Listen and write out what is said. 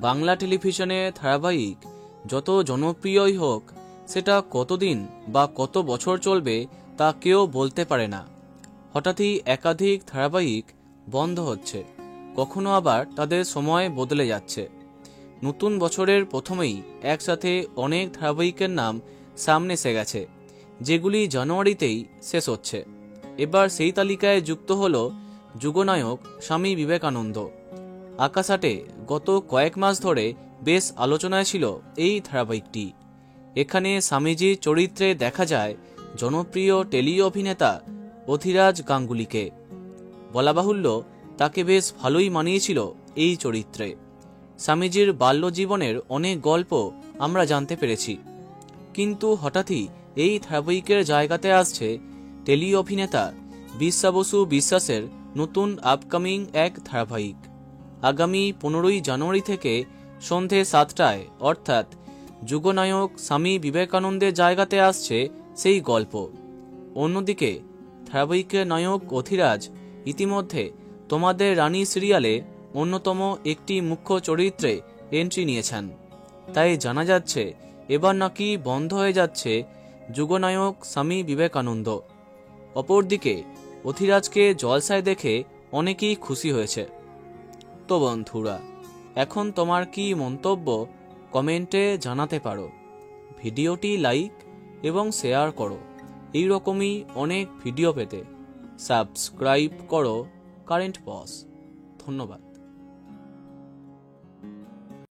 বাংলা টেলিভিশনে ধারাবাহিক যত জনপ্রিয়ই হোক, সেটা কতদিন বা কত বছর চলবে তা কেউ বলতে পারে না। হঠাৎই একাধিক ধারাবাহিক বন্ধ হচ্ছে, কখনো আবার তাদের সময় বদলে যাচ্ছে। নতুন বছরের প্রথমেই একসাথে অনেক ধারাবাহিকের নাম সামনে এসে গেছে, যেগুলি জানুয়ারিতেই শেষ হচ্ছে। এবার সেই তালিকায় যুক্ত হল যুগনায়ক স্বামী বিবেকানন্দ। আকাশ আটে গত কয়েক মাস ধরে বেশ আলোচনায় ছিল এই ধারাবাহিকটি। এখানে স্বামীজির চরিত্রে দেখা যায় জনপ্রিয় টেলি অভিনেতা অধীরাজ গাঙ্গুলিকে। বলা বাহুল্য, তাকে বেশ ভালোই মানিয়েছিল এই চরিত্রে। স্বামীজির বাল্যজীবনের অনেক গল্প আমরা জানতে পেরেছি, কিন্তু হঠাৎই এই ধারাবাহিকের জায়গাতে আসছে টেলি অভিনেতা বিশ্বা বসু বিশ্বাসের নতুন আপকামিং এক ধারাবাহিক। আগামী 15ই জানুয়ারি থেকে সন্ধে 7টায়, অর্থাৎ যুগনায়ক স্বামী বিবেকানন্দের জায়গাতে আসছে সেই গল্প। অন্যদিকে ধারাবাহিকের নায়ক অধীরাজ ইতিমধ্যে তোমাদের রানী সিরিয়ালে অন্যতম একটি মুখ্য চরিত্রে এন্ট্রি নিয়েছেন। তাই জানা যাচ্ছে এবার নাকি বন্ধ হয়ে যাচ্ছে যুগনায়ক স্বামী বিবেকানন্দ। অপরদিকে অধীরাজকে জলসায় দেখে অনেকেই খুশি হয়েছে। তো বন্ধুরা, এখন তোমার কি মন্তব্য কমেন্টে জানাতে পারো। ভিডিওটি লাইক এবং শেয়ার করো। এই রকমই অনেক ভিডিও পেতে সাবস্ক্রাইব করো কারেন্ট পজ। ধন্যবাদ।